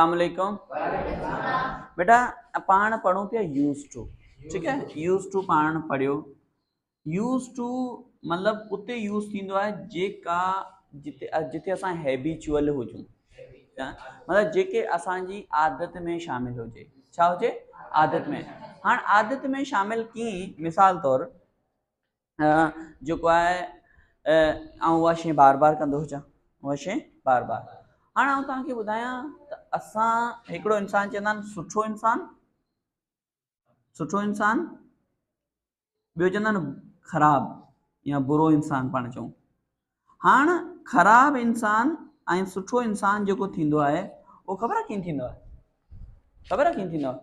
अस्सलामुअलैकुम। बेटा पाण पढ़ूं पिया यूज़ टू। ठीक है, यूज़ टू पाण पढ़ियो। यूज़ टू मतलब उते यूज़ थींदो आहे जेका जिते जिते असां हैबिचुअल हुजूं, मतलब जेके असांजी आदत में शामिल हुजे। छा हुजे? आदत में। हाणे आदत में शामिल कीअं? मिसाल तौर जेको आहे ऐं उहा शइ बार बार कंदो हुजां, उहा शइ बार बार। हाणे आउं तव्हांखे ॿुधायां त असां हिकिड़ो इंसानु चवंदा आहिनि सुठो इंसानु, सुठो इंसानु, ॿियो चवंदा आहिनि ख़राबु या बुरो इंसानु पाण चऊं। हाणे ख़राबु इंसानु ऐं सुठो इंसानु जेको थींदो आहे उहो ख़बर आहे कीअं थींदो आहे? ख़बर आहे कीअं थींदो आहे?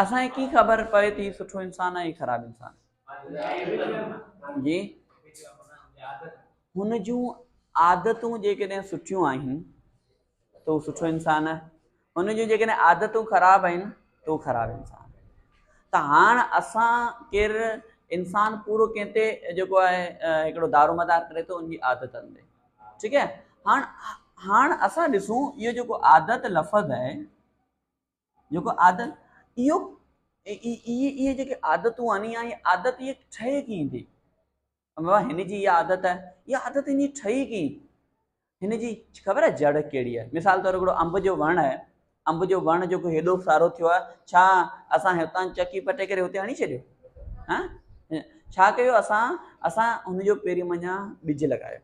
असांखे कीअं ख़बर पए थी सुठो इंसानु आहे ख़राबु इंसानु? जी, हुन जूं आदतूं जेकॾहिं सुठियूं आहिनि त उहो सुठो इंसानु आहे, हुन जूं जेकॾहिं आदतूं ख़राबु आहिनि त उहो ख़राबु इंसानु आहे। त हाणे असां केरु इंसानु पूरो कंहिं ते जेको आहे हिकिड़ो दारोमदार करे थो उनजी आदतनि ते। ठीकु आहे, हाणे असां ॾिसूं इहो जेको आदत लफ़्ज़ आहे, जेको आदत, इहो इहे जेके आदतूं आहिनि या इहे आदत इहे ठहे कीअं थी? हिन जी इहा आदत आहे, इहा आदत इन ठही कीअं? हिन जी ख़बर आहे जड़ कहिड़ी आहे? मिसाल तौर हिकिड़ो अंब जो वणु आहे, अंब जो वणु जेको हेॾो सारो थियो आहे, छा असां हितां चकी पटे करे हुते हणी छॾियो? हा, छा कयो असां हुनजो पहिरीं मञा ॿिज लॻायो,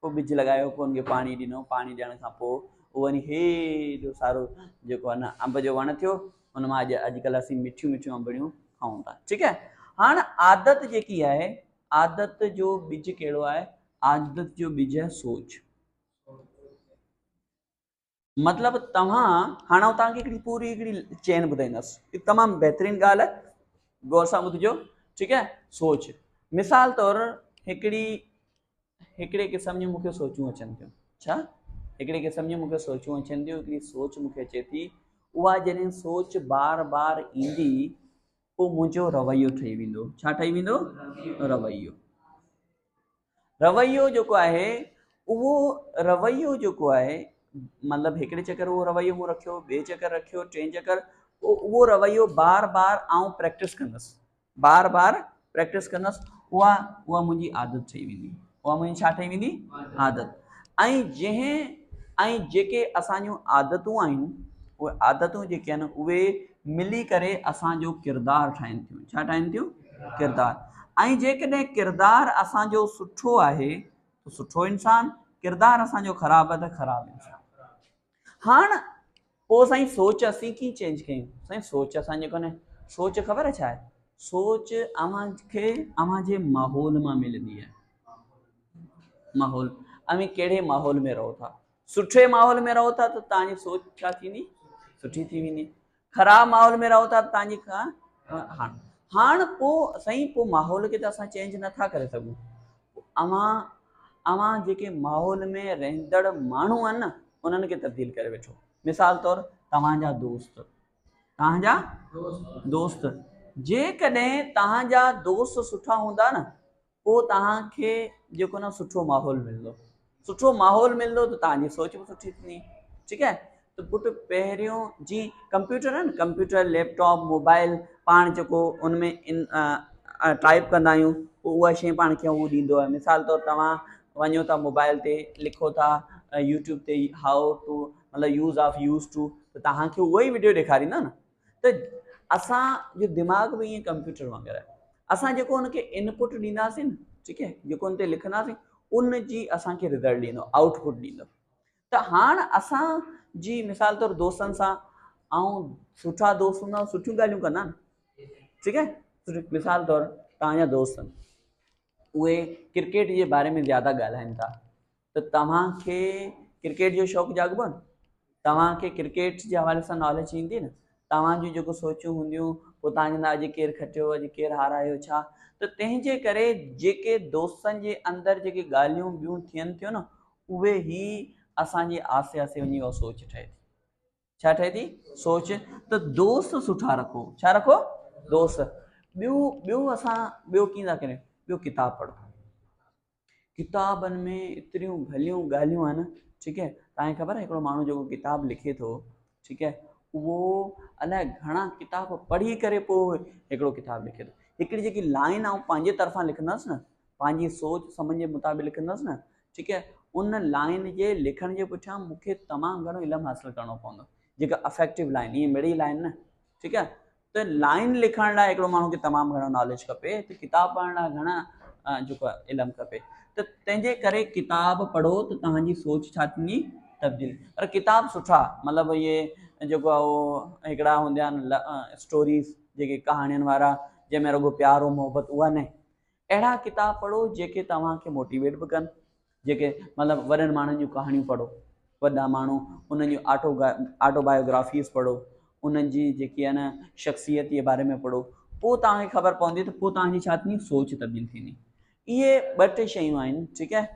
पोइ ॿिज लॻायो, पोइ हुनखे पाणी ॾिनो, पाणी ॾियण खां पोइ उहो वञी हेॾो सारो जेको आहे न अंब जो वणु थियो, हुन मां अॼुकल्ह असीं मिठियूं मिठियूं अंबड़ियूं खाऊं था। ठीकु आहे, हाणे आदत जेकी आहे, आदत जो ॿिज कहिड़ो आहे? आदत जो ॿिज आहे सोच। मतिलबु तव्हां हाणे तव्हांखे हिकिड़ी पूरी हिकिड़ी चेन ॿुधाईंदसि, हिकु तमामु बहितरीनु ॻाल्हि आहे, गौर सां ॿुधिजो। ठीकु आहे, सोच। मिसाल तौर हिकिड़े क़िस्म जूं मूंखे सोचूं अचनि थियूं। छा? हिकिड़े क़िस्म जूं मूंखे सोचूं अचनि थियूं। हिकिड़ी सोच मूंखे अचे थी, उहा जॾहिं सोच बार बार ईंदी पोइ मुंहिंजो रवैयो ठही वेंदो। छा ठही वेंदो? रवैयो। रवैयो जेको आहे, उहो रवैयो जेको आहे, मतिलबु हिकिड़े चकर उहो रवैयो मूं रखियो, ॿिए चकर रखियो, टे चकर, उहो रवैयो बार बार आउं प्रैक्टिस कंदुसि, बार बार प्रैक्टिस कंदुसि, उहा मुंहिंजी आदत ठही वेंदी। उहा मुंहिंजी छा ठही वेंदी? आदत। ऐं जेके असांजूं आदतूं आहिनि, उहे आदतूं जेके आहिनि उहे मिली करे असांजो किरदारु ठाहिनि थियूं। छा ठाहिनि थियूं? किरदारु। ऐं जेकॾहिं किरदारु असांजो सुठो आहे त सुठो इंसानु, किरदारु असांजो ख़राबु आहे त ख़राबु इंसानु। हाणे पोइ साईं सोच असीं कीअं चेंज कयूं? साईं सोच असां जेको न, सोच ख़बर आहे छा आहे? सोच अव्हांजे माहौल मां मिलंदी आहे। माहौल, अव्हां कहिड़े माहौल में रहो था? सुठे माहौल में रहो था त तव्हांजी सोच छा थींदी? सुठी थी वेंदी। ख़राबु माहौल में रहो था त तव्हांजी हाणे पोइ साईं पोइ माहौल खे त असां चेंज नथा करे सघूं। अव्हां जेके माहौल में रहंदड़ माण्हू आहिनि न, उन्हनि खे तब्दील करे वेठो। मिसाल तौर तव्हांजा दोस्त, जेकॾहिं तव्हांजा दोस्त सुठा हूंदा न, पोइ तव्हांखे जेको न सुठो माहौल मिलंदो। सुठो माहौल मिलंदो त तव्हांजी सोच बि सुठी थींदी। ठीकु आहे, त पुटु पहिरियों जी कंप्यूटर आहे न, कंप्यूटर, लैपटॉप, मोबाइल, पाण जेको उनमें टाइप कंदा आहियूं, उहा शइ पाण खे उहो ॾींदो आहे। मिसाल तौर तव्हां वञो था मोबाइल ते, लिखो था यूट्यूब ते हाउ टू मतिलबु यूज़ ऑफ यूज़ टू, त तव्हांखे उहो ई वीडियो ॾेखारींदा न। त असांजो दिमाग़ बि ईअं कंप्यूटर वांगुरु आहे। असां जेको हुनखे इनपुट ॾींदासीं न, ठीकु आहे, जेको हुन ते लिखंदासीं उन जी असांखे रिज़ल्ट ॾींदो, आउटपुट ॾींदो। त हाणे असांजी मिसाल तौर दोस्तनि सां सुठा दोस्त हूंदा, सुठियूं ॻाल्हियूं कंदा न। ठीकु आहे, मिसाल तौर तव्हांजा दोस्त आहिनि, उहे क्रिकेट जे बारे में ज़्यादा ॻाल्हाइनि था, त तव्हांखे क्रिकेट जो शौक़ु जाॻिबो न, तव्हांखे क्रिकेट जे हवाले सां नॉलेज ईंदी न। तव्हांजूं जेको सोचूं हूंदियूं, पोइ तव्हां चवंदा अॼु केरु खटियो, अॼु केरु हारायो, छा। त तंहिंजे करे जेके दोस्तनि जे अंदरि जेके ॻाल्हियूं ॿियूं थियनि थियूं न, उहे ई असांजे आसे पासे वञी उहा सोच ठहे थी। छा ठहे थी? सोच। त दोस्त सुठा रखो। छा रखो? दोस्त। ॿियो असां ॿियो कीअं था करियूं? ॿियो किताबु पढ़ो। किताबनि में एतिरियूं भलियूं ॻाल्हियूं आहिनि। ठीकु आहे, तव्हांखे ख़बर आहे हिकिड़ो माण्हू जेको किताबु लिखे थो, ठीकु आहे, उहो अलाए घणा किताब पढ़ी करे पोइ हिकिड़ो किताबु लिखे थो। हिकिड़ी जेकी लाइन आउं पंहिंजे तरफ़ां लिखंदुसि न, पंहिंजी सोच सम्झ जे मुताबिक़ लिखंदुसि न, ठीकु आहे, उन लाइन जे लिखण जे पुठियां मूंखे तमामु घणो इल्मु हासिलु करिणो पवंदो, जेका अफेक्टिव लाइन, ईअं मिड़ी लाइन न, ठीकु आहे। त लाइन लिखण लाइ हिकिड़ो माण्हू खे तमामु घणो नॉलेज खपे, त किताब पढ़ण लाइ घणा जेको आहे इल्मु खपे। त तंहिंजे करे किताब पढ़ो त तव्हांजी सोच छा थींदी, तब्दील। पर किताब सुठा, मतिलबु इहे जेको आहे उहो हिकिड़ा हूंदा आहिनि स्टोरीज़, जेके कहाणियुनि वारा, जंहिंमें रुॻो प्यार ऐं मोहबत, उहा न। अहिड़ा किताब पढ़ो जेके तव्हांखे मोटिवेट बि कनि, जेके मतिलबु वॾनि माण्हुनि जूं कहाणियूं पढ़ो, वॾा माण्हू उन्हनि जूं ऑटोबायोग्राफीज़ पढ़ो, उन्हनि जी जेकी आहे न शख़्सियत जे बारे में पढ़ो, पोइ तव्हांखे ख़बर पवंदी त पोइ तव्हांजी छा थींदी, सोच तब्दील थींदी। इहे ॿ टे शयूं आहिनि, ठीकु आहे।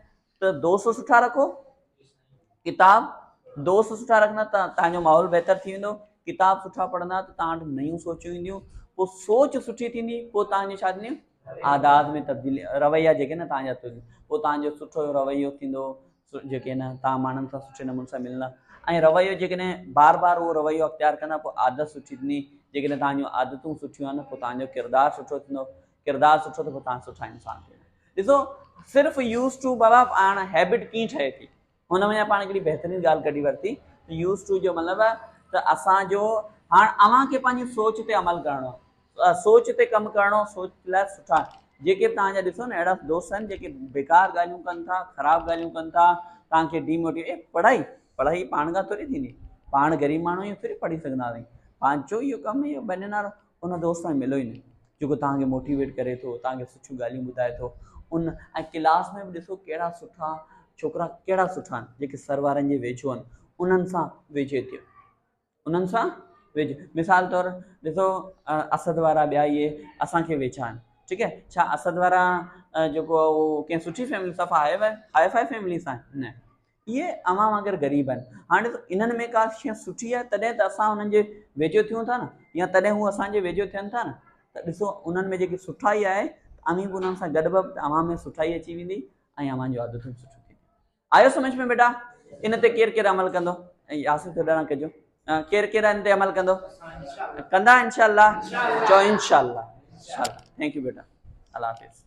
त दोस्त सुठा रखो, किताब, दोस्त सुठा रखंदा त तव्हांजो माहौल बहितर थी वेंदो, किताब सुठा पढ़ंदा त तव्हां वटि नयूं सोचूं ईंदियूं, पोइ सोच सुठी थींदी, पोइ तव्हांजी छा थींदियूं, आदात में तब्दीली, रवैया जेके न तव्हांजा, पोइ तव्हांजो सुठो रवैयो थींदो, जेके न तव्हां माण्हुनि सां सुठे नमूने सां मिलंदा, ऐं रवैयो जेकॾहिं बार बार उहो रवैयो अख़्तियार कंदा, पोइ आदत सुठी थींदी, जेकॾहिं तव्हांजूं आदतूं सुठियूं आहिनि पोइ तव्हांजो किरदारु सुठो थींदो, किरदारु सुठो त पोइ तव्हां सुठा इंसान थींदा। ॾिसो, सिर्फ़ु यूज़ टू बाबा पाण हैबिट कीअं ठहे थी, हुन में पाण हिकिड़ी बहितरीनु ॻाल्हि कढी वरिती। यूज़ टू जो मतिलबु आहे त असांजो हाणे अव्हांखे पंहिंजी सोच ते अमल करिणो आहे, सोच ते कमु करिणो, सोच लाइ सुठा जेके तव्हांजा ॾिसो न अहिड़ा दोस्त आहिनि जेके बेकार ॻाल्हियूं कनि था, ख़राबु ॻाल्हियूं कनि था, तव्हांखे डीमोटिवेट, पढ़ाई पाण खां थोरी थींदी, पाण ग़रीब माण्हू इहो थोरी पढ़ी सघंदासीं, पंहिंजो इहो कमु इहो बने वारो उन दोस्त सां मिलो ई न, जेको तव्हांखे मोटिवेट करे थो, तव्हांखे सुठियूं ॻाल्हियूं ॿुधाए थो। उन ऐं क्लास में बि ॾिसो कहिड़ा सुठा छोकिरा, कहिड़ा सुठा आहिनि जेके सर वारनि जे वेझो आहिनि, उन्हनि सां वेझे थियो, उन्हनि सां वेझो। मिसाल तौरु ॾिसो, असद वारा ॿिया इहे असांखे वेझा आहिनि, ठीकु आहे। छा असद वारा जेको आहे उहो कंहिं सुठी फैमिली, सफ़ा हाई फाई फैमिली सां न, इहे अवां वांगुरु ग़रीब आहिनि। हाणे ॾिसो, इन्हनि में का शइ सुठी आहे तॾहिं त असां हुननि जे वेझो थियूं था न, या तॾहिं हू असांजे वेझो थियनि था न। त ॾिसो, उन्हनि में जेकी सुठाई आहे, अमीं बि उन्हनि सां गॾु बि अवां में सुठाई अची वेंदी, ऐं अवां जूं आदतूं सुठियूं थींदियूं। आयो सम्झ में बेटा? इन ते केरु केरु अमल कंदो? ऐं यासिर ते ॾाढा कजो, केरु केरु इन ते अमल कंदो? कंदा इंशाअल्लाह, चओ इंशाअल्लाह। थैंक यू बेटा, अल्लाह हाफ़िज़।